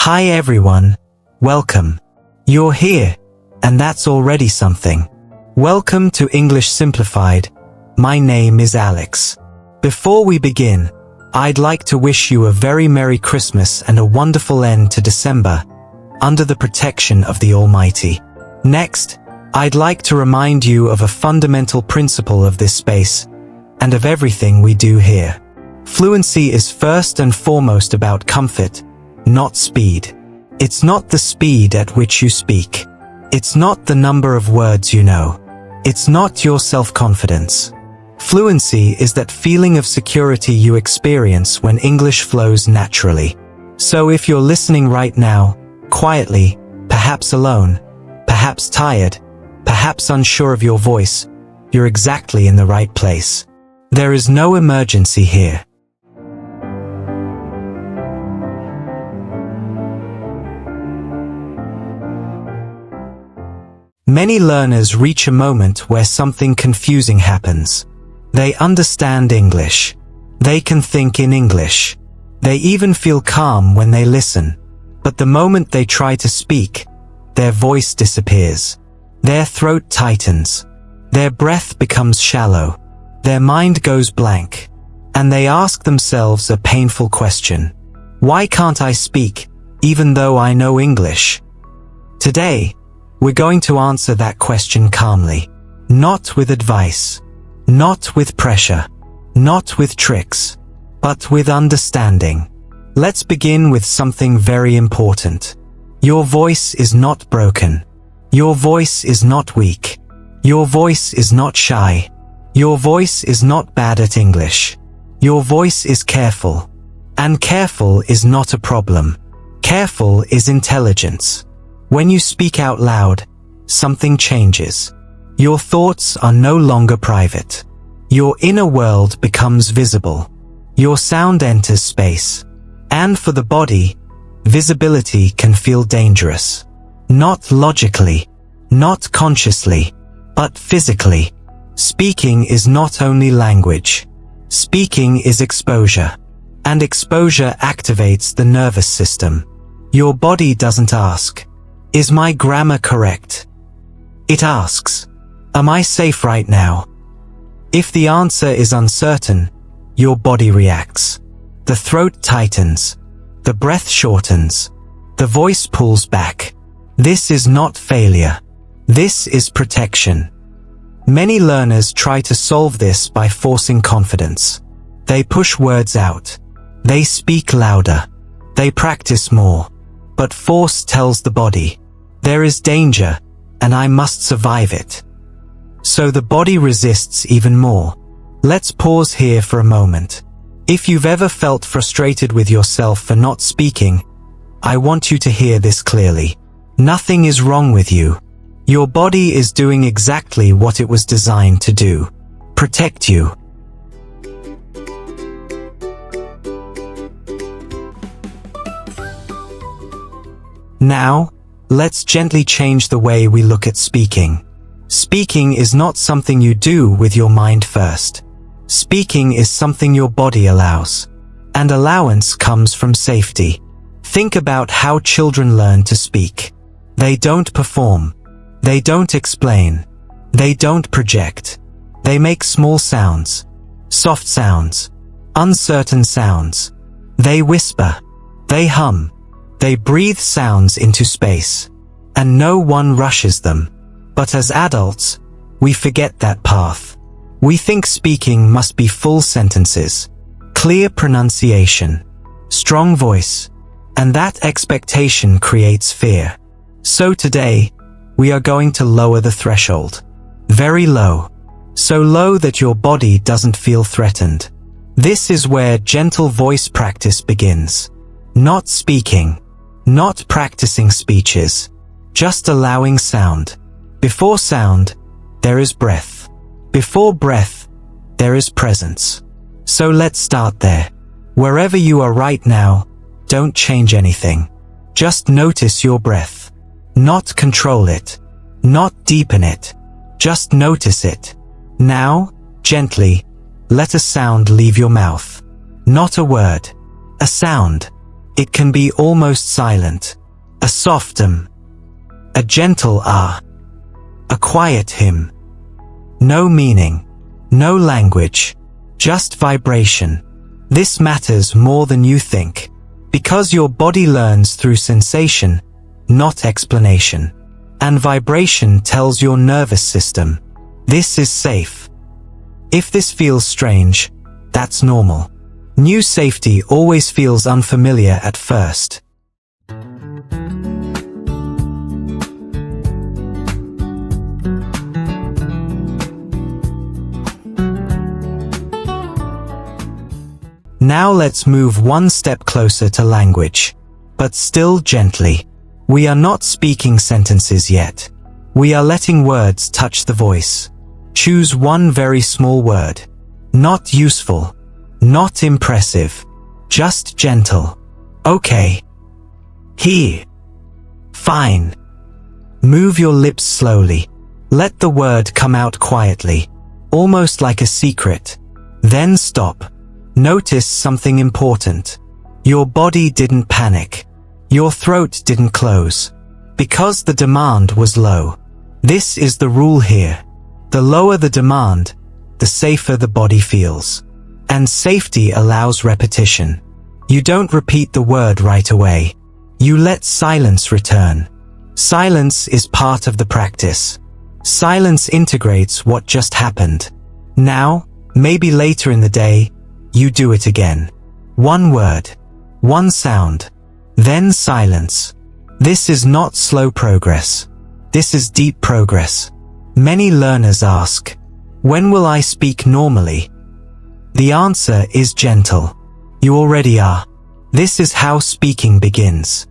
Hi everyone, welcome. You're here, and that's already something. Welcome to English Simplified. My name is Alex. Before we begin, I'd like to wish you a very Merry Christmas and a wonderful end to December, under the protection of the Almighty. Next, I'd like to remind you of a fundamental principle of this space, and of everything we do here. Fluency is first and foremost about comfort, not speed. It's not the speed at which you speak. It's not the number of words you know. It's not your self-confidence. Fluency is that feeling of security you experience when English flows naturally. So if you're listening right now, quietly, perhaps alone, perhaps tired, perhaps unsure of your voice, you're exactly in the right place. There is no emergency here. Many learners reach a moment where something confusing happens. They understand English. They can think in English. They even feel calm when they listen. But the moment they try to speak, their voice disappears. Their throat tightens. Their breath becomes shallow. Their mind goes blank. And they ask themselves a painful question. Why can't I speak, even though I know English? Today, we're going to answer that question calmly. Not with advice. Not with pressure. Not with tricks. But with understanding. Let's begin with something very important. Your voice is not broken. Your voice is not weak. Your voice is not shy. Your voice is not bad at English. Your voice is careful. And careful is not a problem. Careful is intelligence. When you speak out loud, something changes. Your thoughts are no longer private. Your inner world becomes visible. Your sound enters space. And for the body, visibility can feel dangerous. Not logically, not consciously, but physically. Speaking is not only language. Speaking is exposure. And exposure activates the nervous system. Your body doesn't ask, "Is my grammar correct?" It asks, "Am I safe right now?" If the answer is uncertain, your body reacts. The throat tightens. The breath shortens. The voice pulls back. This is not failure. This is protection. Many learners try to solve this by forcing confidence. They push words out. They speak louder. They practice more. But force tells the body, there is danger, and I must survive it. So the body resists even more. Let's pause here for a moment. If you've ever felt frustrated with yourself for not speaking, I want you to hear this clearly. Nothing is wrong with you. Your body is doing exactly what it was designed to do. Protect you. Now, let's gently change the way we look at speaking. Speaking is not something you do with your mind first. Speaking is something your body allows. And allowance comes from safety. Think about how children learn to speak. They don't perform. They don't explain. They don't project. They make small sounds. Soft sounds. Uncertain sounds. They whisper. They hum. They breathe sounds into space. And no one rushes them. But as adults, we forget that path. We think speaking must be full sentences, clear pronunciation, strong voice, and that expectation creates fear. So today, we are going to lower the threshold. Very low. So low that your body doesn't feel threatened. This is where gentle voice practice begins. Not speaking. Not practicing speeches. Just allowing sound. Before sound, there is breath. Before breath, there is presence. So let's start there. Wherever you are right now, don't change anything. Just notice your breath. Not control it. Not deepen it. Just notice it. Now, gently, let a sound leave your mouth. Not a word. A sound. It can be almost silent. A soft a gentle ah, a quiet him. No meaning, no language, just vibration. This matters more than you think, because your body learns through sensation, not explanation. And vibration tells your nervous system, this is safe. If this feels strange, that's normal. New safety always feels unfamiliar at first. Now let's move one step closer to language, but still gently. We are not speaking sentences yet. We are letting words touch the voice. Choose one very small word. Not useful, not impressive, just gentle. Okay. Here. Fine. Move your lips slowly. Let the word come out quietly, almost like a secret. Then stop. Notice something important. Your body didn't panic. Your throat didn't close. Because the demand was low. This is the rule here. The lower the demand, the safer the body feels. And safety allows repetition. You don't repeat the word right away. You let silence return. Silence is part of the practice. Silence integrates what just happened. Now, maybe later in the day, you do it again. One word, one sound, then silence. This is not slow progress. This is deep progress. Many learners ask, when will I speak normally? The answer is gentle. You already are. This is how speaking begins.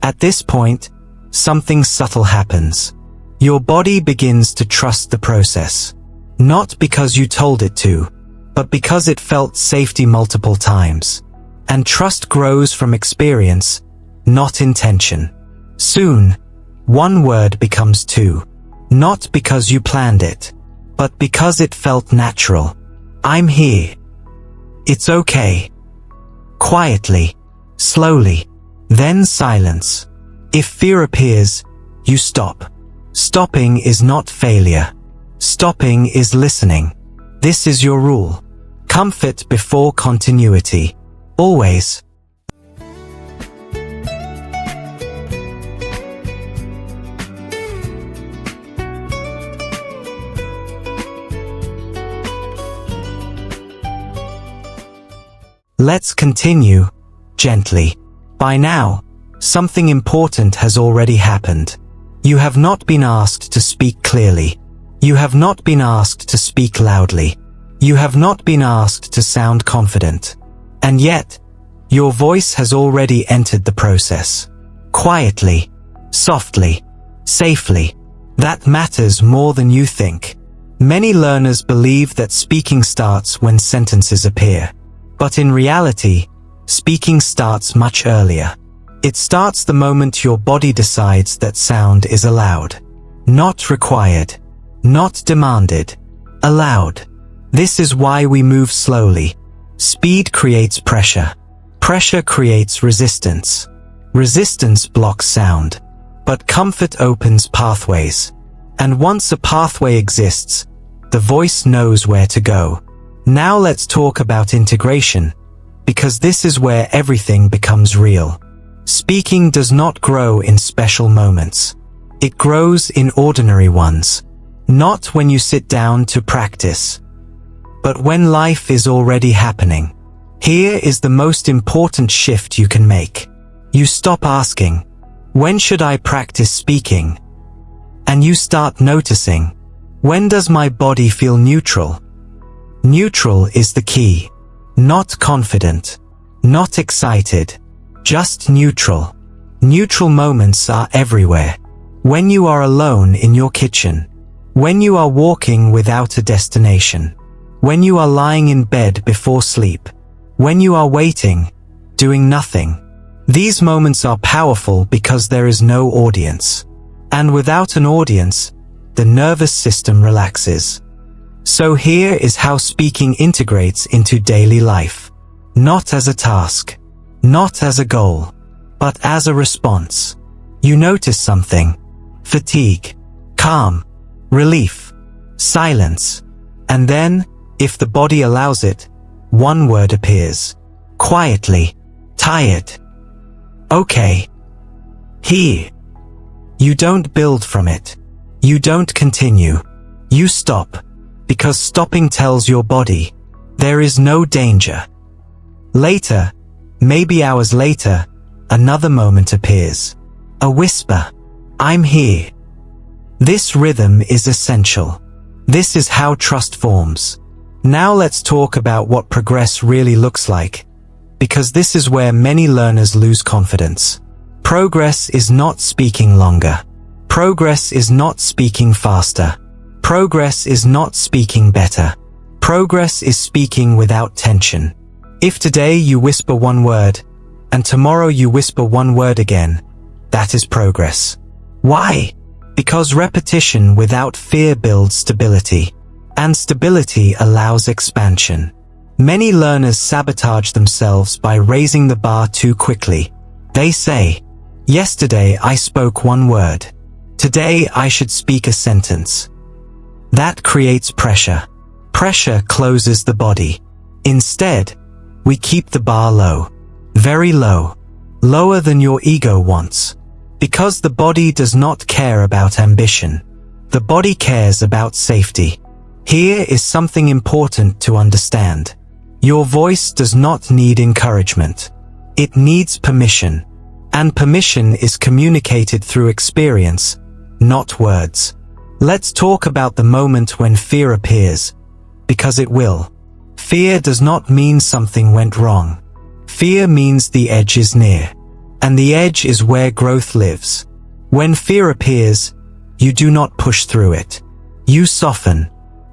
At this point, something subtle happens. Your body begins to trust the process. Not because you told it to, but because it felt safety multiple times. And trust grows from experience, not intention. Soon, one word becomes two. Not because you planned it, but because it felt natural. I'm here. It's okay. Quietly, slowly, then silence. If fear appears, you stop. Stopping is not failure. Stopping is listening. This is your rule. Comfort before continuity. Always. Let's continue, gently. By now, something important has already happened. You have not been asked to speak clearly. You have not been asked to speak loudly. You have not been asked to sound confident. And yet, your voice has already entered the process. Quietly, softly, safely. That matters more than you think. Many learners believe that speaking starts when sentences appear. But in reality, speaking starts much earlier. It starts the moment your body decides that sound is allowed. Not required. Not demanded. Allowed. This is why we move slowly. Speed creates pressure. Pressure creates resistance. Resistance blocks sound. But comfort opens pathways. And once a pathway exists, the voice knows where to go. Now let's talk about integration, because this is where everything becomes real. Speaking does not grow in special moments. It grows in ordinary ones. Not when you sit down to practice, but when life is already happening. Here is the most important shift you can make. You stop asking, when should I practice speaking? And you start noticing, when does my body feel neutral? Neutral is the key. Not confident. Not excited. Just neutral. Neutral moments are everywhere. When you are alone in your kitchen. When you are walking without a destination. When you are lying in bed before sleep. When you are waiting, doing nothing. These moments are powerful because there is no audience. And without an audience, the nervous system relaxes. So here is how speaking integrates into daily life. Not as a task. not as a goal, but as a response. You notice something: fatigue, calm, relief, silence. And then, if the body allows it, one word appears. Quietly. Tired. Okay. Here. You don't build from it. You don't continue. You stop. Because stopping tells your body, there is no danger. Later, maybe hours later, another moment appears. A whisper. I'm here. This rhythm is essential. This is how trust forms. Now let's talk about what progress really looks like, because this is where many learners lose confidence. Progress is not speaking longer. Progress is not speaking faster. Progress is not speaking better. Progress is speaking without tension. If today you whisper one word, and tomorrow you whisper one word again, that is progress. Why? Because repetition without fear builds stability, and stability allows expansion. Many learners sabotage themselves by raising the bar too quickly. They say, "Yesterday I spoke one word. Today I should speak a sentence." That creates pressure. Pressure closes the body. Instead, we keep the bar low. Very low. Lower than your ego wants. Because the body does not care about ambition. The body cares about safety. Here is something important to understand. Your voice does not need encouragement. It needs permission. And permission is communicated through experience, not words. Let's talk about the moment when fear appears, because it will. Fear does not mean something went wrong. Fear means the edge is near. And the edge is where growth lives. When fear appears, you do not push through it. You soften.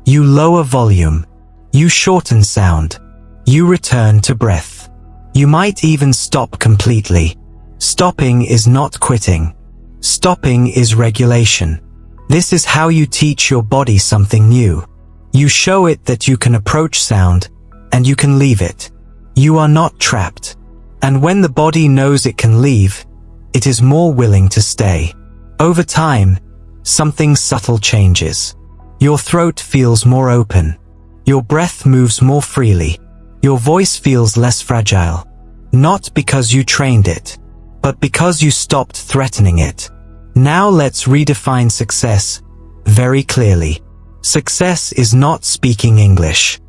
You lower volume. You shorten sound. You return to breath. You might even stop completely. Stopping is not quitting. Stopping is regulation. This is how you teach your body something new. You show it that you can approach sound, and you can leave it. You are not trapped. And when the body knows it can leave, it is more willing to stay. Over time, something subtle changes. Your throat feels more open. Your breath moves more freely. Your voice feels less fragile. Not because you trained it, but because you stopped threatening it. Now let's redefine success very clearly. Success is not speaking English.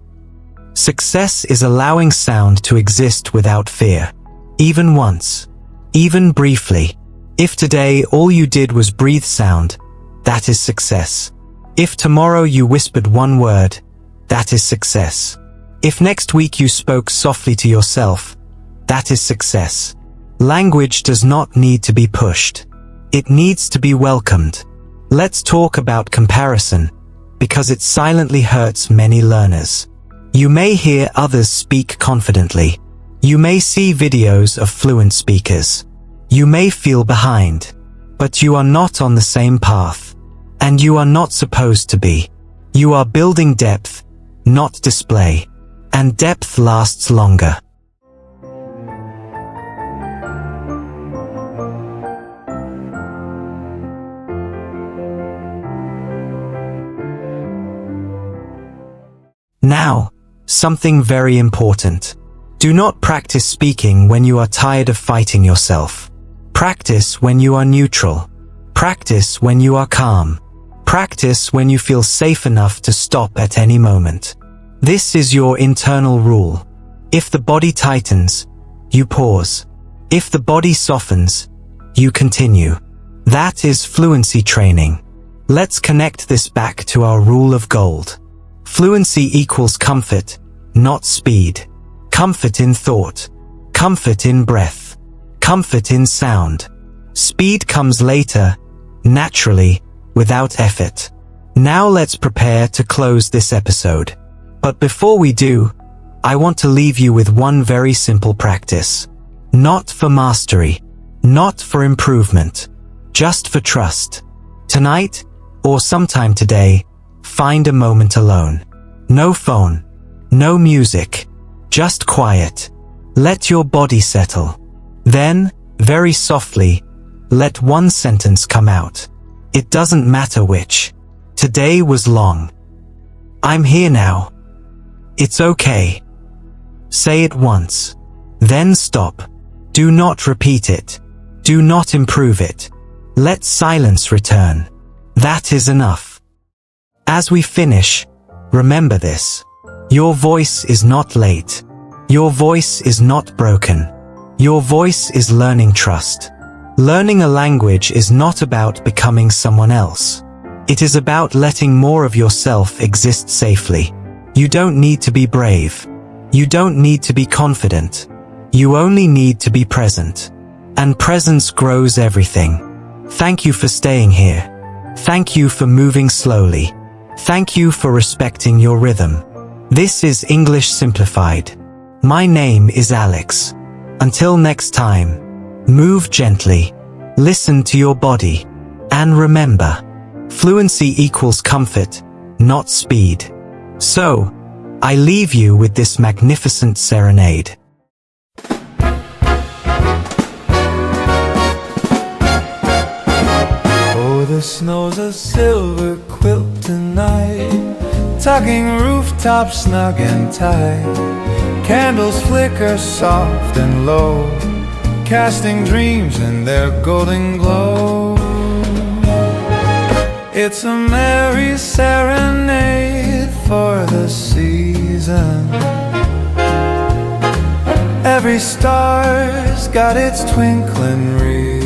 Success is allowing sound to exist without fear. Even once. Even briefly. If today all you did was breathe sound, that is success. If tomorrow you whispered one word, that is success. If next week you spoke softly to yourself, that is success. Language does not need to be pushed. It needs to be welcomed. Let's talk about comparison, because it silently hurts many learners. You may hear others speak confidently. You may see videos of fluent speakers. You may feel behind. But you are not on the same path. And you are not supposed to be. You are building depth, not display. And depth lasts longer. Now, something very important. Do not practice speaking when you are tired of fighting yourself. Practice when you are neutral. Practice when you are calm. Practice when you feel safe enough to stop at any moment. This is your internal rule. If the body tightens, you pause. If the body softens, you continue. That is fluency training. Let's connect this back to our rule of gold. Fluency equals comfort, not speed. Comfort in thought. Comfort in breath. Comfort in sound. Speed comes later, naturally, without effort. Now let's prepare to close this episode. But before we do, I want to leave you with one very simple practice. Not for mastery. Not for improvement. Just for trust. Tonight, or sometime today, find a moment alone. No phone. No music. Just quiet. Let your body settle. Then, very softly, let one sentence come out. It doesn't matter which. Today was long. I'm here now. It's okay. Say it once. Then stop. Do not repeat it. Do not improve it. Let silence return. That is enough. As we finish, remember this. Your voice is not late. Your voice is not broken. Your voice is learning trust. Learning a language is not about becoming someone else. It is about letting more of yourself exist safely. You don't need to be brave. You don't need to be confident. You only need to be present. And presence grows everything. Thank you for staying here. Thank you for moving slowly. Thank you for respecting your rhythm. This is English Simplified. My name is Alex. Until next time, move gently, listen to your body, and remember, fluency equals comfort, not speed. So, I leave you with this magnificent serenade. Oh, the snow's a silver quilt tonight, tucking rooftops snug and tight. Candles flicker soft and low, casting dreams in their golden glow. It's a merry serenade for the season. Every star's got its twinkling reason.